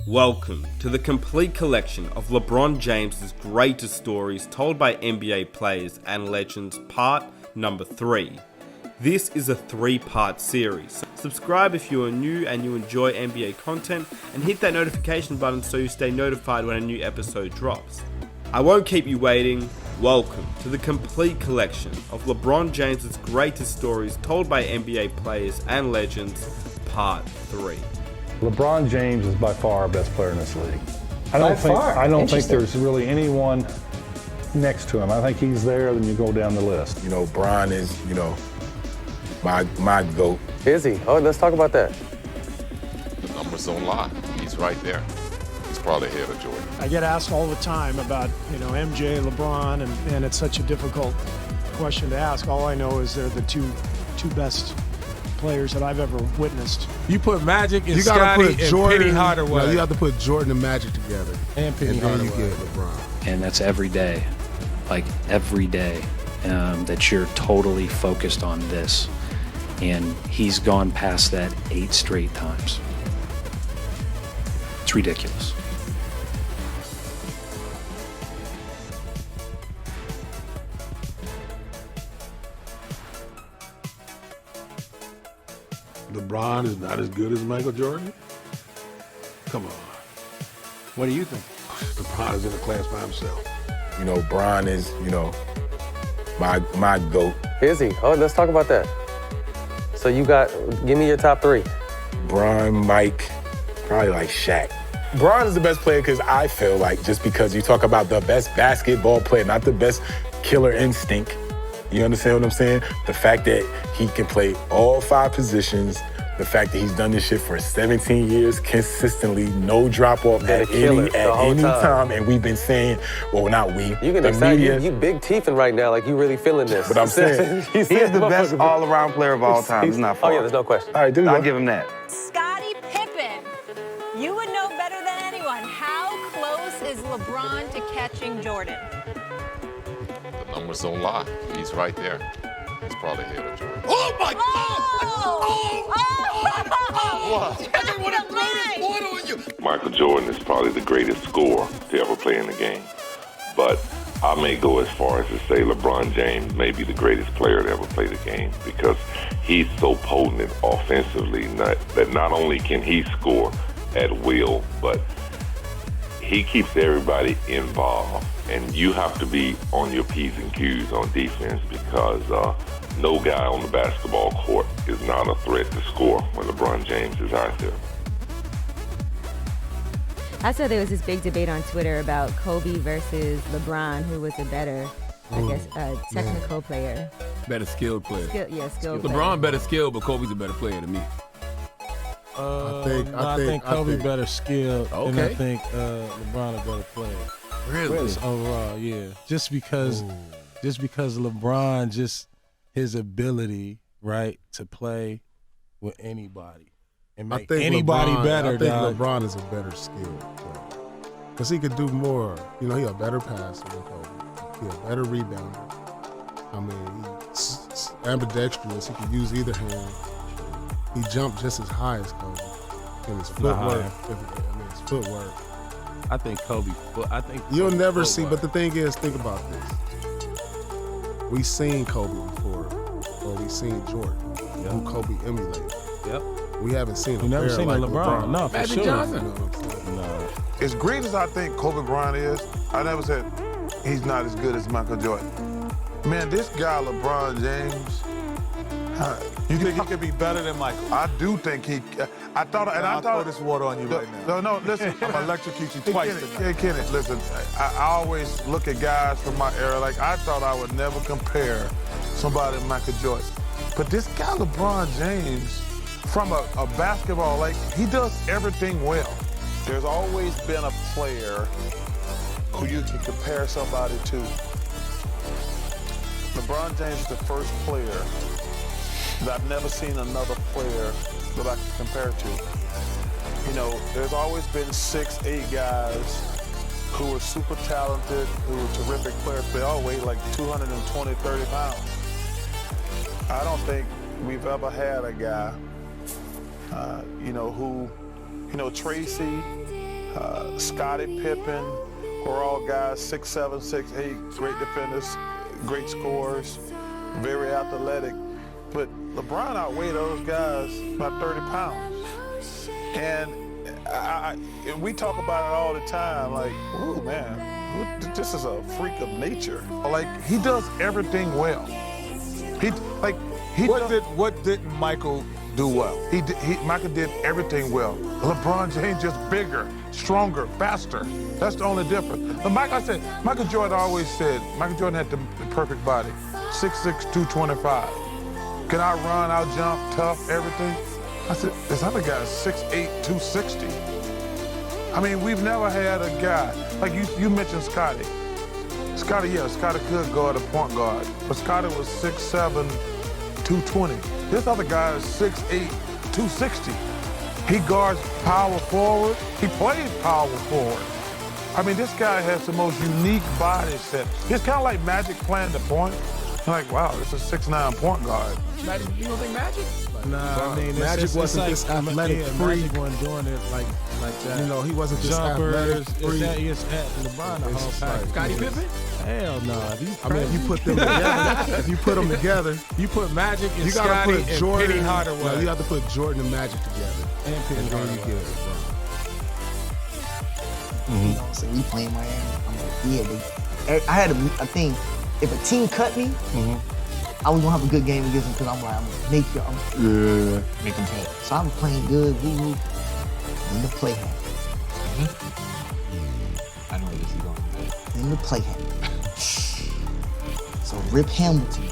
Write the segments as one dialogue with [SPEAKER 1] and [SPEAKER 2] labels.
[SPEAKER 1] Welcome to the complete collection of LeBron James's greatest stories told by NBA players and legends, part number 3. This is a 3-part series. Subscribe if you are new and you enjoy NBA content, and hit that notification button so you stay notified when a new episode drops. I won't keep you waiting. Welcome to the complete collection of LeBron James's greatest stories told by NBA players and legends, part 3.
[SPEAKER 2] LeBron James is by far our best player in this league. I don't think there's really anyone next to him. I think he's there, then you go down the list.
[SPEAKER 3] You know, Bron is, my GOAT.
[SPEAKER 4] Is he? Oh, let's talk about that.
[SPEAKER 5] The numbers don't lie. He's right there. He's probably ahead of Jordan.
[SPEAKER 6] I get asked all the time about, MJ, LeBron, and it's such a difficult question to ask. All I know is they're the two best players that I've ever witnessed.
[SPEAKER 7] You put Magic and Scottie and Penny Hardaway.
[SPEAKER 8] No, you have to put Jordan and Magic together.
[SPEAKER 7] And Penny
[SPEAKER 8] Hardaway.
[SPEAKER 7] You get
[SPEAKER 8] LeBron.
[SPEAKER 9] And that's every day, that you're totally focused on this. And he's gone past that 8 straight times. It's ridiculous.
[SPEAKER 8] LeBron is not as good as Michael Jordan? Come on.
[SPEAKER 7] What do you think?
[SPEAKER 8] LeBron is in a class by himself.
[SPEAKER 3] You know, Bron is, my GOAT.
[SPEAKER 4] Is he? Oh, let's talk about that. So give me your top 3.
[SPEAKER 3] Bron, Mike, probably like Shaq. Bron is the best player because I feel like, just because you talk about the best basketball player, not the best killer instinct. You understand what I'm saying? The fact that he can play all 5 positions, the fact that he's done this shit for 17 years consistently, no drop off at any time. And we've been saying, well, not we.
[SPEAKER 4] You can excite you big teething right now, like you really feeling this.
[SPEAKER 3] But I'm saying
[SPEAKER 10] he's the best all-around player of all time. It's not far.
[SPEAKER 4] Oh yeah, there's no question.
[SPEAKER 3] All right,
[SPEAKER 10] I'll give him that.
[SPEAKER 11] Scottie Pippen, you would know better than anyone. How close is LeBron to catching Jordan?
[SPEAKER 5] The numbers don't lie. He's right there. He's probably ahead of Jordan.
[SPEAKER 7] Oh my God!
[SPEAKER 5] What?
[SPEAKER 7] I just want to throw this water on you.
[SPEAKER 12] Michael Jordan is probably the greatest scorer to ever play in the game. But I may go as far as to say LeBron James may be the greatest player to ever play the game, because he's so potent offensively that not only can he score at will, but he keeps everybody involved. And you have to be on your P's and Q's on defense, because no guy on the basketball court is not a threat to score when LeBron James is out there.
[SPEAKER 13] I saw there was this big debate on Twitter about Kobe versus LeBron, who was a better, technical player.
[SPEAKER 7] Better skilled player.
[SPEAKER 13] Skilled
[SPEAKER 7] LeBron
[SPEAKER 13] player.
[SPEAKER 7] better skilled, but Kobe's a better player than me.
[SPEAKER 8] I think
[SPEAKER 6] Kobe better skilled, and I
[SPEAKER 7] Okay.
[SPEAKER 6] think LeBron a better player.
[SPEAKER 7] Really?
[SPEAKER 6] Overall, yeah. Just because LeBron, his ability, right, to play with anybody and make anybody better.
[SPEAKER 8] I think LeBron is a better skilled player because he could do more. He a better passer than Kobe. He a better rebounder. I mean, he's ambidextrous. He can use either hand. He jumped just as high as Kobe. And his footwork. His footwork.
[SPEAKER 7] I think Kobe. Well, I think
[SPEAKER 8] You'll never see, but the thing is, think about this. We seen Kobe before, or we seen Jordan, who Kobe emulated.
[SPEAKER 7] Yep.
[SPEAKER 8] We haven't seen
[SPEAKER 6] You never seen
[SPEAKER 8] like
[SPEAKER 6] LeBron. No, for
[SPEAKER 7] Magic
[SPEAKER 6] sure.
[SPEAKER 7] Johnson.
[SPEAKER 8] You know what I'm saying?
[SPEAKER 6] No.
[SPEAKER 14] As great as I think Kobe Bryant is, I never said he's not as good as Michael Jordan. Man, this guy, LeBron James,
[SPEAKER 10] You think he could be better than Michael?
[SPEAKER 14] I do think he. I thought
[SPEAKER 10] throw this water on you right now.
[SPEAKER 14] No, listen.
[SPEAKER 10] I'm gonna electrocute you twice tonight.
[SPEAKER 14] Kenneth, listen. I always look at guys from my era. Like, I thought I would never compare somebody to Michael Jordan. But this guy, LeBron James, from a basketball, he does everything well. There's always been a player who you can compare somebody to. LeBron James is the first player that I've never seen another player that I can compare to. There's always been 6, 8 guys who were super talented, who were terrific players, but they all weighed like 220, 30 pounds. I don't think we've ever had a guy, who, Tracy, Scottie Pippen were all guys 6'7", 6'8", great defenders, great scorers, very athletic. But LeBron outweighed those guys by 30 pounds. And we talk about it all the time, like, ooh, man, this is a freak of nature. Like, he does everything well. What didn't Michael do well? Michael did everything well. LeBron James just bigger, stronger, faster. That's the only difference. But Michael Jordan always said, Michael Jordan had the perfect body. 6'6", 225. Can I run, I'll jump, tough, everything? I said, this other guy's 6'8", 260. I mean, we've never had a guy, like you mentioned Scottie. Scottie could guard a point guard, but Scottie was 6'7", 220. This other guy is 6'8", 260. He guards power forward. He plays power forward. I mean, this guy has the most unique body set. It's kind of like Magic playing the point. Like, wow, this is a 6'9" point guard.
[SPEAKER 7] Magic, you don't think Magic?
[SPEAKER 8] Nah, I mean, Magic wasn't this athletic freak.
[SPEAKER 6] Magic wasn't doing it like that.
[SPEAKER 8] You know, he wasn't this athletic freak.
[SPEAKER 6] It's at LeBron the whole time.
[SPEAKER 7] Scottie Pippen?
[SPEAKER 6] Hell no.
[SPEAKER 8] I mean, if you put them together,
[SPEAKER 6] you put Magic and
[SPEAKER 8] you gotta
[SPEAKER 6] Scottie
[SPEAKER 8] put Jordan.
[SPEAKER 6] and Penny Hardaway.
[SPEAKER 8] No, you have to put Jordan and Magic together.
[SPEAKER 6] And Penny Hardaway.
[SPEAKER 15] You know, so we playing Miami. I'm like, yeah, I had I think if a team cut me, I was gonna have a good game against them because I'm gonna make them pay. So I'm playing good, woo-woo. Then the play happened.
[SPEAKER 10] I know where this is going.
[SPEAKER 15] Then the play happened. So Rip Hamilton.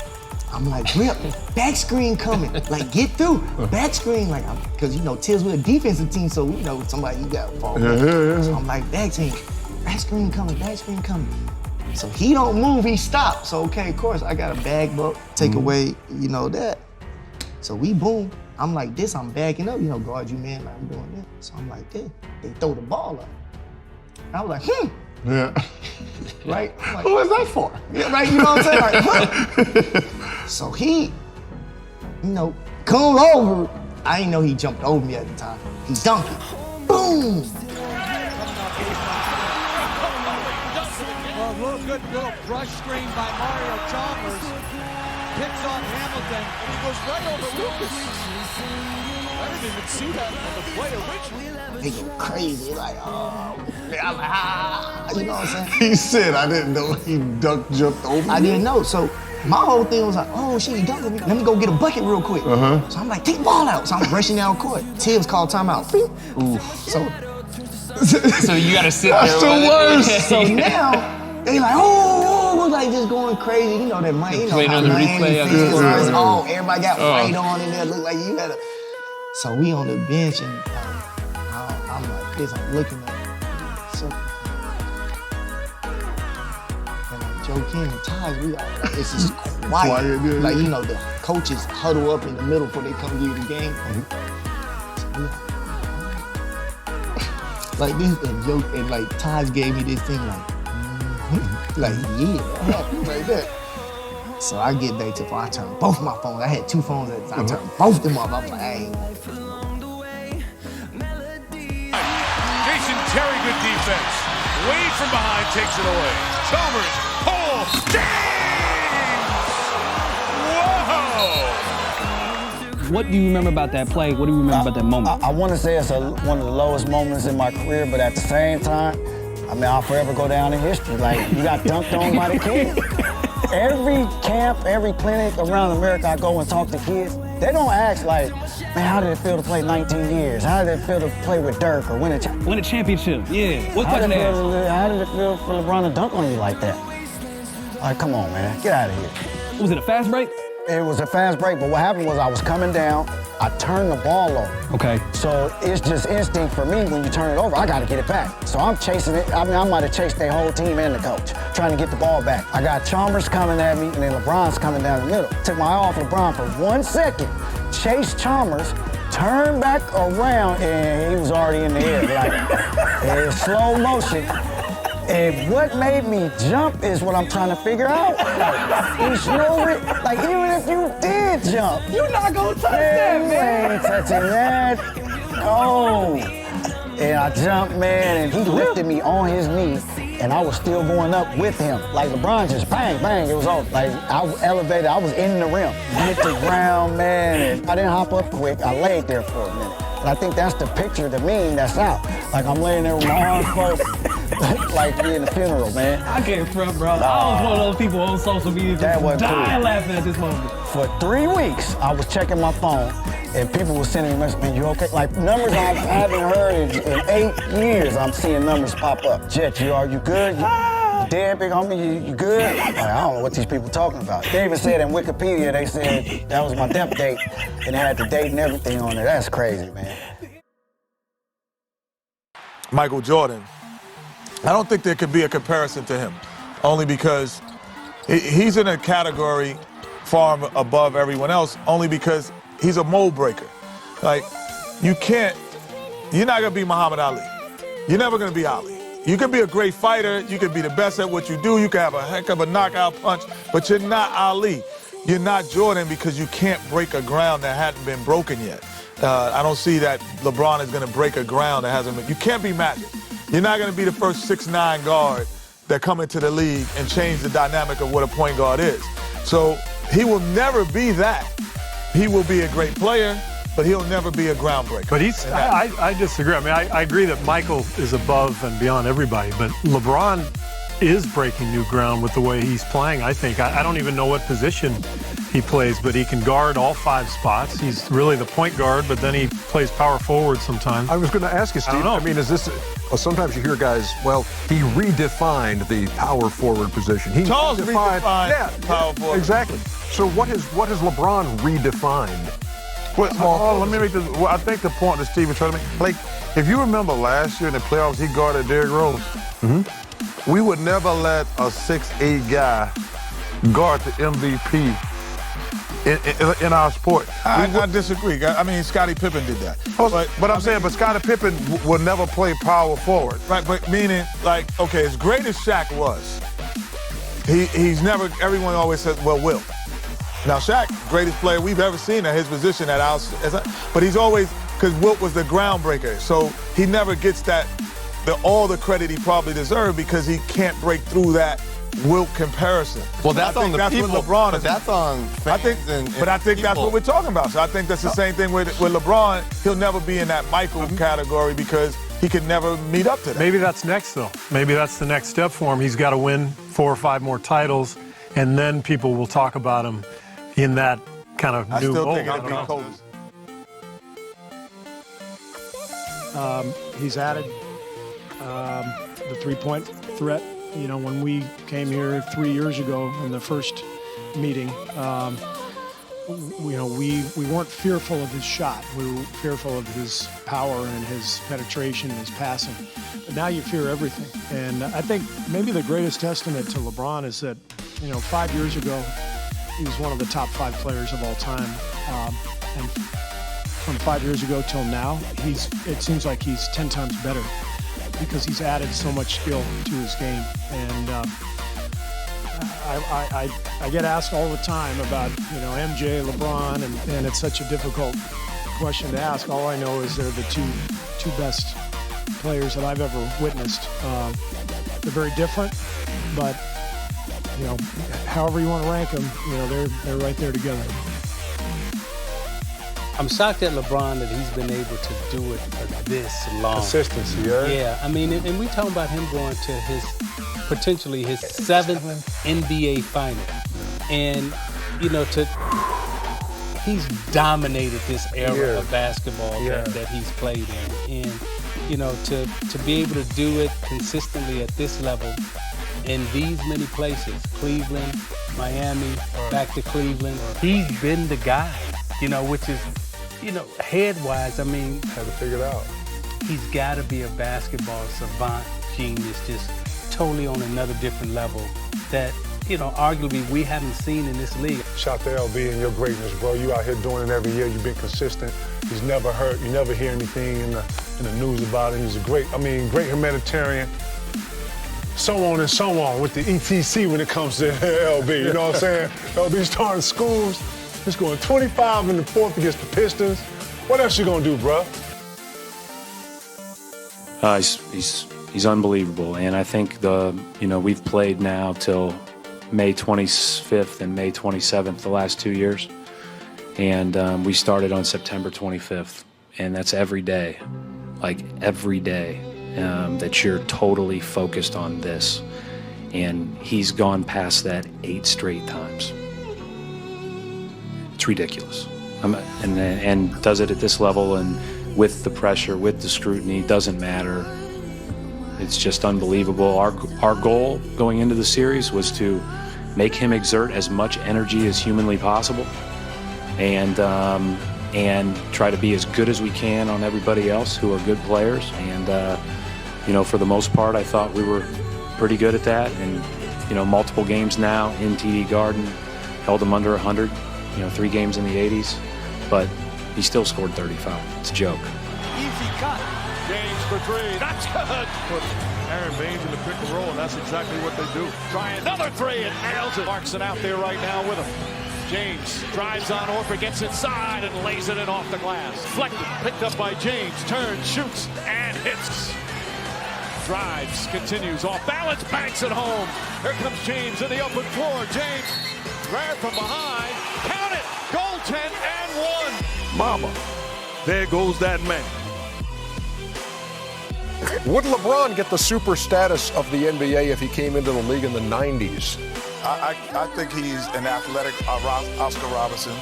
[SPEAKER 15] I'm like, Rip, back screen coming. Like, get through. Back screen, like, because, you know, Tibbs with a defensive team, so, you know, somebody you got to fall back. So I'm like, back screen coming, back screen coming. So he don't move, he stops. So, okay, of course, I got to bag up, take away, you know, that. So we boom. I'm like this, I'm backing up, you know, guard you, man, like I'm doing this. So I'm like this. They throw the ball up. I was like,
[SPEAKER 3] Yeah.
[SPEAKER 15] Right? Like,
[SPEAKER 3] Who is that for?
[SPEAKER 15] Yeah, right, you know what I'm saying? Like, So he, you know, comes over. I didn't know he jumped over me at the time. He dunked it. Boom!
[SPEAKER 16] Well, good little brush screen by Mario Chalmers. Picks off Hamilton, and he goes right over Lucas. I didn't even see that on the play originally.
[SPEAKER 15] They go crazy, like, oh. I'm like, you know what I'm saying?
[SPEAKER 3] He said, I didn't know he jumped over
[SPEAKER 15] I
[SPEAKER 3] me.
[SPEAKER 15] didn't know, so my whole thing was like, oh shit, he dunked me. Let me go get a bucket real quick. So I'm like, take the ball out. So I'm rushing down court. Tibbs called timeout.
[SPEAKER 10] So you gotta sit there.
[SPEAKER 3] That's the worst.
[SPEAKER 15] So now, they like, oh, like just going crazy. You know that Mike, you know
[SPEAKER 10] Playing
[SPEAKER 15] how
[SPEAKER 10] on the
[SPEAKER 15] Miami
[SPEAKER 10] replay of
[SPEAKER 15] fixed
[SPEAKER 10] the
[SPEAKER 15] this,
[SPEAKER 10] score.
[SPEAKER 15] oh, everybody got white on in there, look like you had a. So we on the bench and I'm like this, I'm looking at it. So, and like Joe King and Taj, we all like, it's just quiet. Like, you know, the coaches huddle up in the middle before they come give you the game. So we like this, and Joe, and like Taj gave me this thing like, yeah, that happened like that. So I get back to the phone, I turn both my phones. I had two phones at the time. I turned both them up. I'm like, hey.
[SPEAKER 16] Jason Terry, good defense. Wade from behind takes it away. Chalmers, Paul, James! Whoa!
[SPEAKER 17] What do you remember about that play? What do you remember about that moment?
[SPEAKER 18] I want to say it's one of the lowest moments in my career, but at the same time, I mean, I'll forever go down in history. Like, you got dunked on by the kid. Every camp, every clinic around America, I go and talk to kids. They don't ask like, man, how did it feel to play 19 years? How did it feel to play with Dirk or win a
[SPEAKER 17] championship? Yeah. What question they ask?
[SPEAKER 18] How did it feel for LeBron to dunk on you like that? Like, come on, man, get out of here.
[SPEAKER 17] Was it a fast break?
[SPEAKER 18] It was a fast break, but what happened was I was coming down, I turned the ball over.
[SPEAKER 17] Okay.
[SPEAKER 18] So it's just instinct for me when you turn it over, I gotta get it back. So I'm chasing it, I mean, I might have chased their whole team and the coach, trying to get the ball back. I got Chalmers coming at me, and then LeBron's coming down the middle. Took my eye off LeBron for 1 second, chased Chalmers, turned back around, and he was already in the air, like, in slow motion. And what made me jump is what I'm trying to figure out. Like, you know it, like even if you did jump,
[SPEAKER 17] You're not gonna touch that, man.
[SPEAKER 18] You ain't touching that. Oh. And I jumped, man, and he lifted me on his knee, and I was still going up with him. Like LeBron just bang, bang, it was over. Like I was elevated, I was in the rim. Hit the ground, man, and I didn't hop up quick. I laid there for a minute. And I think that's the picture, the meme that's out. Like I'm laying there with my arms closed, like we in the funeral, man.
[SPEAKER 17] I can't front, bro. I was one of those people on social media
[SPEAKER 18] that
[SPEAKER 17] just dying
[SPEAKER 18] cool.
[SPEAKER 17] laughing at this moment.
[SPEAKER 18] For 3 weeks, I was checking my phone, and people were sending me messages, man, you okay? Like numbers I haven't heard in 8 years, I'm seeing numbers pop up. Jet, you good? You dead, big homie? You good? Like, I don't know what these people talking about. They even said in Wikipedia, they said that was my death date, and it had the date and everything on it. That's crazy, man.
[SPEAKER 3] Michael Jordan, I don't think there could be a comparison to him, only because he's in a category far above everyone else, only because he's a mold breaker. Like, you're not gonna be Muhammad Ali. You're never gonna be Ali. You can be a great fighter, you can be the best at what you do, you can have a heck of a knockout punch, but you're not Ali. You're not Jordan because you can't break a ground that hadn't been broken yet. I don't see that LeBron is gonna break a ground that hasn't been. You can't be Magic. You're not gonna be the first 6'9" guard that come into the league and change the dynamic of what a point guard is. So he will never be that. He will be a great player, but he'll never be a groundbreaker.
[SPEAKER 19] But I disagree. I mean, I agree that Michael is above and beyond everybody, but LeBron is breaking new ground with the way he's playing, I think. I don't even know what position he plays, but he can guard all 5 spots. He's really the point guard, but then he plays power forward sometimes.
[SPEAKER 20] I was going to ask you, Steve, I mean, is this, well, sometimes you hear guys, well, he redefined the power forward position. He
[SPEAKER 3] redefined power forward.
[SPEAKER 20] Exactly. So what has LeBron redefined?
[SPEAKER 21] Well, let me make this. Well, I think the point that Steve was trying to make, like, if you remember last year in the playoffs, he guarded Derrick Rose. We would never let a 6'8" guy guard the MVP in our sport.
[SPEAKER 3] I disagree. I mean, Scottie Pippen did that.
[SPEAKER 21] But I'm saying, but Scottie Pippen will never play power forward.
[SPEAKER 3] Right, but meaning, like, okay, as great as Shaq was, he's never, everyone always says, well, Wilt. Now, Shaq, greatest player we've ever seen at his position but he's always, because Wilt was the groundbreaker, so he never gets all the credit he probably deserved because he can't break through that Wilt comparison.
[SPEAKER 5] Well, that's on the people.
[SPEAKER 3] What LeBron
[SPEAKER 5] but that's on fans
[SPEAKER 3] But I think that's what we're talking about. So I think that's the same thing with LeBron. He'll never be in that Michael category because he can never meet up to that.
[SPEAKER 19] Maybe that's next, though. Maybe that's the next step for him. He's got to win 4 or 5 more titles, and then people will talk about him in that kind of new mold.
[SPEAKER 3] I still think it'll be Kobe.
[SPEAKER 6] He's added the three-point threat. You know, when we came here 3 years ago in the first meeting, we weren't fearful of his shot. We were fearful of his power and his penetration and his passing. But now you fear everything. And I think maybe the greatest testament to LeBron is that, 5 years ago, he was one of the top 5 players of all time. And from 5 years ago till now, it seems like he's 10 times better because he's added so much skill to his game. And I get asked all the time about, MJ, LeBron, and it's such a difficult question to ask. All I know is they're the two best players that I've ever witnessed. They're very different, but however you want to rank them, they're right there together.
[SPEAKER 22] I'm shocked at LeBron that he's been able to do it for this long.
[SPEAKER 20] Consistency, yeah.
[SPEAKER 22] Yeah, I mean, and we talking about him going to potentially his 7th NBA final. And, he's dominated this era of basketball that he's played in. And, to be able to do it consistently at this level in these many places, Cleveland, Miami, back to Cleveland, he's been the guy, which is, head-wise, I mean,
[SPEAKER 20] had to figure it out.
[SPEAKER 22] He's got to be a basketball savant, genius, just totally on another different level that, arguably we haven't seen in this league.
[SPEAKER 20] Shout to LB and your greatness, bro. You out here doing it every year. You've been consistent. He's never hurt. You never hear anything in the news about him. He's a great humanitarian. So on and so on with the ETC when it comes to LB. You know what I'm saying? LB starting schools. He's going 25 in the 4th against the Pistons. What else you gonna do, bro?
[SPEAKER 9] He's unbelievable, and I think we've played now till May 25th and May 27th the last 2 years, and we started on September 25th, and that's every day, that you're totally focused on this, and he's gone past that 8 straight times. It's ridiculous, and does it at this level and with the pressure, with the scrutiny, doesn't matter. It's just unbelievable. Our goal going into the series was to make him exert as much energy as humanly possible, and try to be as good as we can on everybody else who are good players. And for the most part, I thought we were pretty good at that. And multiple games now in TD Garden held him under 100. 3 games in the 80s, but he still scored 35. It's a joke.
[SPEAKER 16] Easy cut. James for 3. That's good.
[SPEAKER 14] Put Aaron Baines in the pick and roll, and that's exactly what they do.
[SPEAKER 16] Try another 3 and nails it. Clarkson out there right now with him. James drives on Orford, gets inside and lays it in off the glass. Flected, picked up by James, turns, shoots, and hits. Drives, continues, off balance, banks it home. Here comes James in the open floor. James, grabbed from behind, count it, goaltend and 1.
[SPEAKER 14] Mama, there goes that man.
[SPEAKER 1] Would LeBron get the super status of the NBA if he came into the league in the 90s?
[SPEAKER 2] I think he's an athletic Oscar Robertson.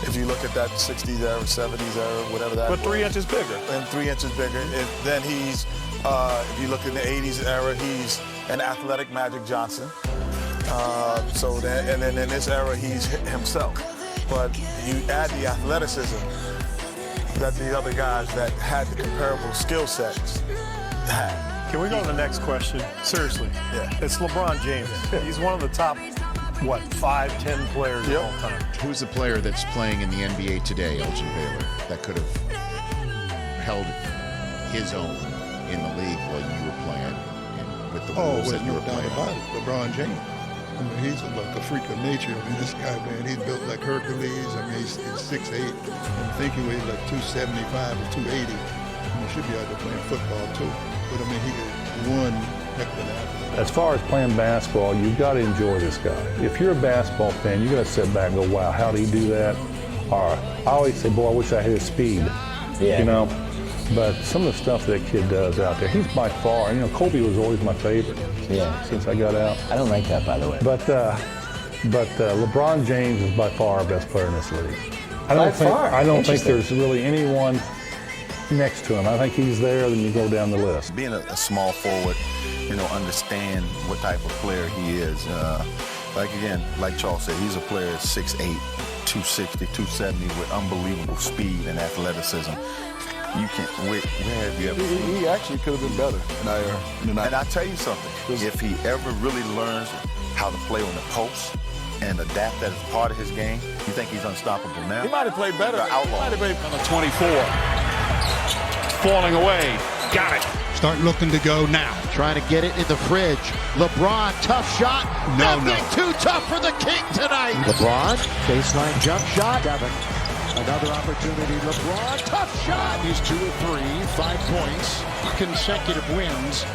[SPEAKER 2] If you look at that 60s era, 70s era, whatever that was.
[SPEAKER 14] But 3 inches bigger.
[SPEAKER 2] And 3 inches bigger. Then he's, if you look in the 80s era, he's an athletic Magic Johnson. And then in this era, he's himself. But you add the athleticism that the other guys that had the comparable skill sets had.
[SPEAKER 19] Can we go to the next question? Seriously.
[SPEAKER 2] Yeah.
[SPEAKER 19] It's LeBron James. He's one of the top, 5, 10 players of all time.
[SPEAKER 23] Who's the player that's playing in the NBA today, Elgin Baylor, that could have held his own in the league while you were playing and with the rules that you were playing?
[SPEAKER 24] About it. LeBron James. I mean, he's like a freak of nature. I mean, this guy, man, he's built like Hercules. I mean, he's 6'8". I think he weighs like 275 or 280. He should be out there playing football too. But I mean, he could one heck of an athlete.
[SPEAKER 25] As far as playing basketball, you've got to enjoy this guy. If you're a basketball fan, you got to sit back and go, wow, how did he do that? Or I always say, boy, I wish I had his speed. Yeah. But some of the stuff that kid does out there, he's by far, Kobe was always my favorite. Yeah. Since I got out.
[SPEAKER 26] I don't like that, by the way.
[SPEAKER 25] But LeBron James is by far our best player in this league. I don't think there's really anyone next to him. I think he's there, then you go down the list.
[SPEAKER 27] Being a small forward, understand what type of player he is. Like Charles said, he's a player at 6'8", 260, 270 with unbelievable speed and athleticism. You can't, where have you ever seen him?
[SPEAKER 1] He actually could have been better
[SPEAKER 27] And I'll tell you something, if he ever really learns how to play on the post and adapt that as part of his game, you think he's unstoppable now?
[SPEAKER 14] He might have played better.
[SPEAKER 27] The outlaw.
[SPEAKER 14] He might have played on the 24. Falling away. Got it.
[SPEAKER 24] Start looking to go now.
[SPEAKER 28] Trying to get it in the fridge. LeBron, tough shot. Nothing too tough for the King tonight. LeBron, baseline jump shot. Another opportunity. LeBron, tough shot. He's 2 of 3, 5 points, consecutive wins.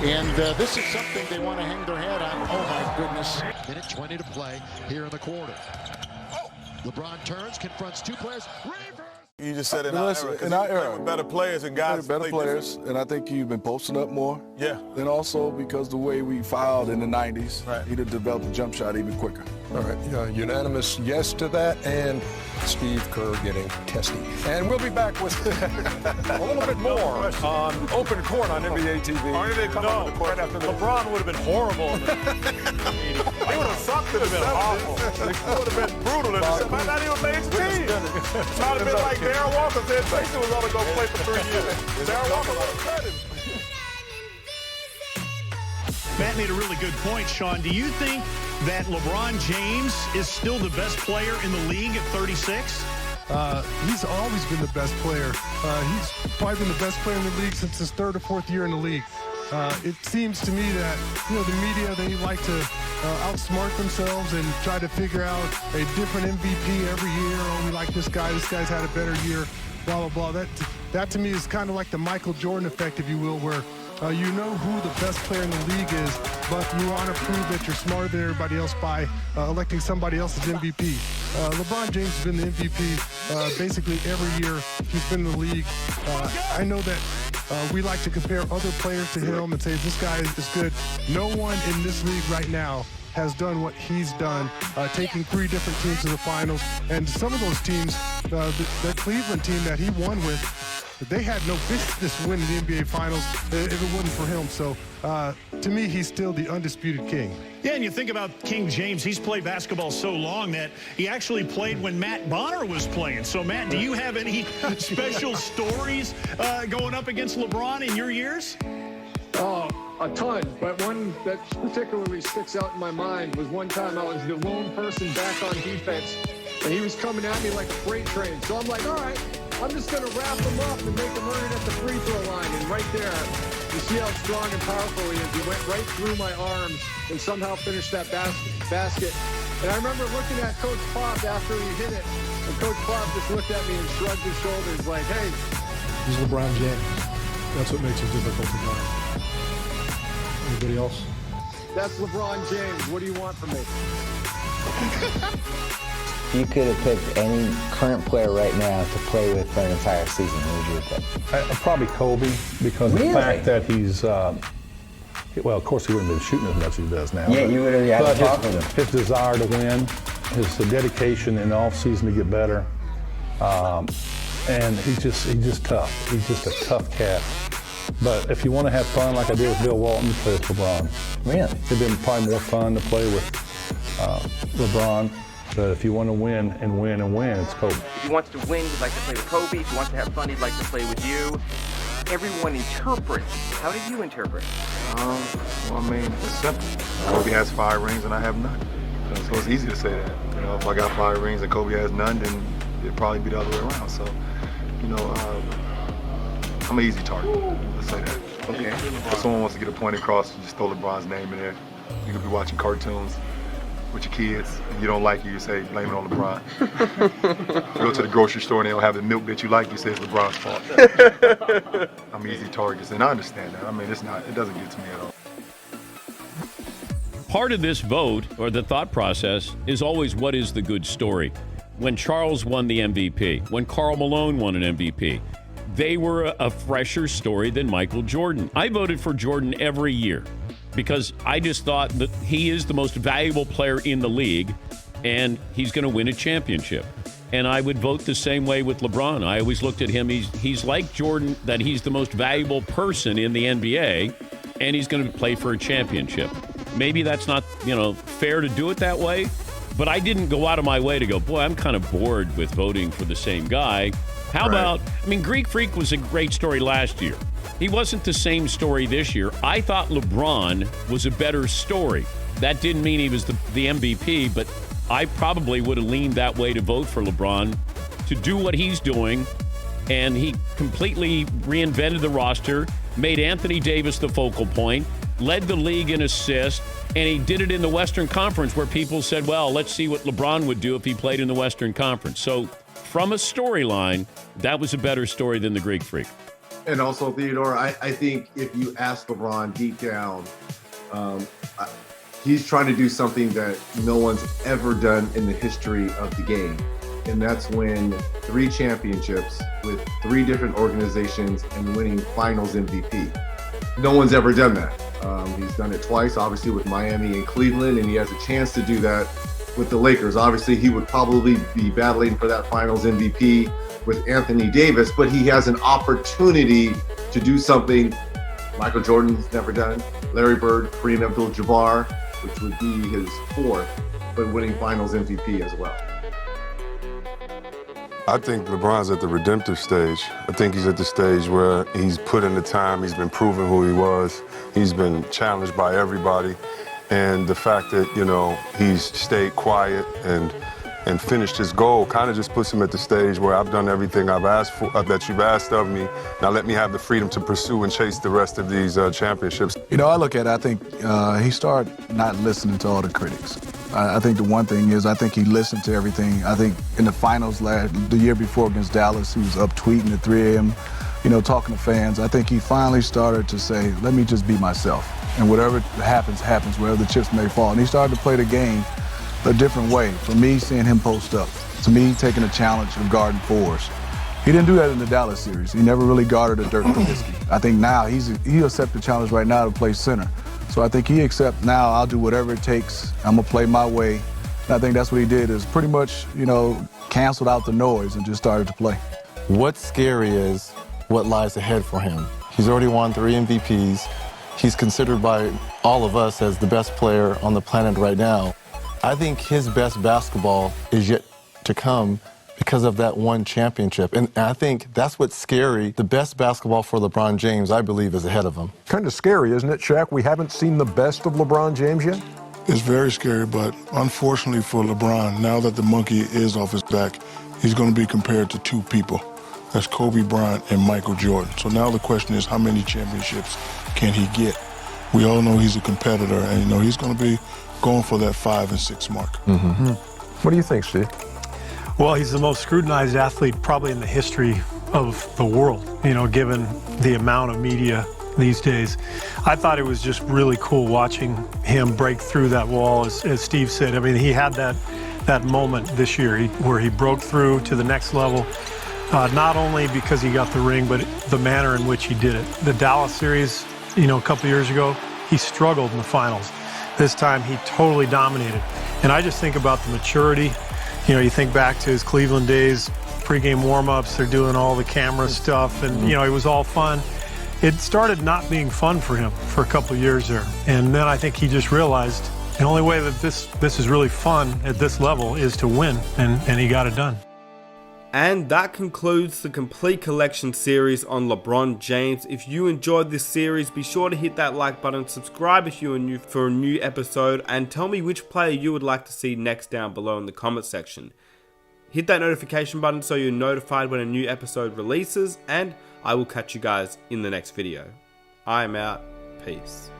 [SPEAKER 28] And this is something they want to hang their head on. Oh, my goodness. Minute 20 to play here in the quarter. LeBron turns, confronts 2 players.
[SPEAKER 2] You just said in our era. With better players and guys.
[SPEAKER 1] Better players, and I think you've been posting up more.
[SPEAKER 2] Yeah.
[SPEAKER 1] And also because the way we fouled in the 90s, he'd have developed a jump shot even quicker.
[SPEAKER 24] All right, unanimous yes to that, and Steve Kerr getting testy. And we'll be back with a little bit more on Open Court on NBA TV.
[SPEAKER 19] Or they come on the court right after LeBron would have been horrible. He would have sucked. It would have been awful.
[SPEAKER 14] It would have been brutal. It might not even made the team. It might have been like Darren Walker said Tracy was only going to play for 3 years. Darren Walker would have cut him.
[SPEAKER 29] Matt made a really good point, Sean. Do you think that LeBron James is still the best player in the league at 36?
[SPEAKER 30] He's always been the best player. He's probably been the best player in the league since his 3rd or 4th year in the league. It seems to me that, the media, they like to outsmart themselves and try to figure out a different MVP every year. Oh, we like this guy. This guy's had a better year, blah, blah, blah. that to me is kind of like the Michael Jordan effect, if you will, where you know who the best player in the league is, but you want to prove that you're smarter than everybody else by electing somebody else as MVP. LeBron James has been the MVP basically every year he's been in the league. I know that we like to compare other players to him and say this guy is good. No one in this league right now has done what he's done, taking 3 different teams to the finals. And some of those teams, the Cleveland team that he won with, they had no business winning the NBA Finals if it wasn't for him. So, to me, he's still the undisputed king.
[SPEAKER 29] Yeah, and you think about King James, he's played basketball so long that he actually played when Matt Bonner was playing. So, Matt, do you have any special stories going up against LeBron in your years?
[SPEAKER 4] A ton, but one that particularly sticks out in my mind was one time I was the lone person back on defense, and he was coming at me like a freight train. So I'm like, all right, I'm just going to wrap him up and make him earn it at the free throw line. And right there, you see how strong and powerful he is. He went right through my arms and somehow finished that basket. And I remember looking at Coach Pop after he hit it, and Coach Pop just looked at me and shrugged his shoulders like, hey.
[SPEAKER 6] He's LeBron James. That's what makes him difficult to guard. Anybody else?
[SPEAKER 4] That's LeBron James. What do you want from me?
[SPEAKER 7] If you could have picked any current player right now to play with for an entire season, who would you have picked?
[SPEAKER 25] Probably Kobe, because the fact that he's, well, of course he wouldn't have been shooting as much as he does now.
[SPEAKER 7] Yeah, you would have had to talk with him.
[SPEAKER 25] His desire to win, his dedication in the offseason to get better, and he's just tough. He's just a tough cat. But if you want to have fun like I did with Bill Walton, play with LeBron.
[SPEAKER 7] Really?
[SPEAKER 25] It'd been probably more fun to play with LeBron. But if you want to win and win and win, it's Kobe.
[SPEAKER 8] If you wanted to win, you'd like to play with Kobe. If you want to have fun, he'd like to play with you. Everyone interprets. How did you interpret?
[SPEAKER 10] Well, I mean, it's simple. Kobe has 5 rings and I have none. So it's easy to say that. You know, if I got 5 rings and Kobe has none, then it'd probably be the other way around. So, you know, I'm an easy target. Let's say that.
[SPEAKER 8] Okay.
[SPEAKER 10] If someone wants to get a point across, you just throw LeBron's name in there. You could be watching cartoons with your kids, and you don't like it, you say, blame it on LeBron. If you go to the grocery store and they don't have the milk that you like, you say it's LeBron's fault. I'm easy targets, and I understand that. I mean, it doesn't get to me at all.
[SPEAKER 11] Part of this vote, or the thought process, is always what is the good story. When Charles won the MVP, when Karl Malone won an MVP, they were a fresher story than Michael Jordan. I voted for Jordan every year because I just thought that he is the most valuable player in the league and he's going to win a championship. And I would vote the same way with LeBron. I always looked at him, he's like Jordan, that he's the most valuable person in the NBA and he's going to play for a championship. Maybe that's not, fair to do it that way, but I didn't go out of my way to go, boy, I'm kind of bored with voting for the same guy. How about, Greek Freak was a great story last year. He wasn't the same story this year. I thought LeBron was a better story. That didn't mean he was the MVP, but I probably would have leaned that way to vote for LeBron to do what he's doing. And he completely reinvented the roster, made Anthony Davis the focal point, led the league in assists, and he did it in the Western Conference where people said, well, let's see what LeBron would do if he played in the Western Conference. So from a storyline, that was a better story than the Greek Freak.
[SPEAKER 12] And also, Theodore, I think if you ask LeBron deep down, he's trying to do something that no one's ever done in the history of the game. And that's win 3 championships with 3 different organizations and winning finals MVP. No one's ever done that. He's done it twice, obviously with Miami and Cleveland, and he has a chance to do that with the Lakers. Obviously, he would probably be battling for that finals MVP with Anthony Davis, but he has an opportunity to do something Michael Jordan's never done, Larry Bird, Kareem Abdul-Jabbar, which would be his 4th, but winning finals MVP as well.
[SPEAKER 10] I think LeBron's at the redemptive stage. I think he's at the stage where he's put in the time, he's been proving who he was, he's been challenged by everybody, and the fact that, he's stayed quiet and finished his goal kind of just puts him at the stage where I've done everything I've asked for, that you've asked of me. Now let me have the freedom to pursue and chase the rest of these championships.
[SPEAKER 13] I look at it, I think he started not listening to all the critics.
[SPEAKER 24] I think the one thing is I think he listened to everything. I think in the finals the year before against Dallas, he was up tweeting at 3 a.m., talking to fans. I think he finally started to say, let me just be myself. And whatever happens, happens, wherever the chips may fall. And he started to play the game a different way. For me, seeing him post up. To me, taking a challenge of guarding fours. He didn't do that in the Dallas series. He never really guarded a Dirk Nowitzki. I think now he'll accept the challenge right now to play center. So I think he accepts now, I'll do whatever it takes. I'm going to play my way. And I think that's what he did is pretty much, canceled out the noise and just started to play.
[SPEAKER 3] What's scary is what lies ahead for him. He's already won 3 MVPs. He's considered by all of us as the best player on the planet right now. I think his best basketball is yet to come because of that one championship. And I think that's what's scary. The best basketball for LeBron James, I believe, is ahead of him.
[SPEAKER 1] Kind of scary, isn't it, Shaq? We haven't seen the best of LeBron James yet?
[SPEAKER 24] It's very scary, but unfortunately for LeBron, now that the monkey is off his back, he's going to be compared to 2 people. That's Kobe Bryant and Michael Jordan. So now the question is, how many championships can he get? We all know he's a competitor, and he's going to be going for that 5 and 6 mark.
[SPEAKER 1] Mm-hmm. What do you think, Steve?
[SPEAKER 19] Well, he's the most scrutinized athlete probably in the history of the world, given the amount of media these days. I thought it was just really cool watching him break through that wall, as Steve said. I mean, he had that moment this year where he broke through to the next level, not only because he got the ring, but the manner in which he did it. The Dallas series, a couple years ago, he struggled in the finals. This time, he totally dominated. And I just think about the maturity. You think back to his Cleveland days, pregame warm-ups, they're doing all the camera stuff, and, it was all fun. It started not being fun for him for a couple of years there. And then I think he just realized the only way that this is really fun at this level is to win, and he got it done.
[SPEAKER 5] And that concludes the complete collection series on LeBron James. If you enjoyed this series, be sure to hit that like button, subscribe if you are new for a new episode, and tell me which player you would like to see next down below in the comment section. Hit that notification button so you're notified when a new episode releases, and I will catch you guys in the next video. I am out. Peace.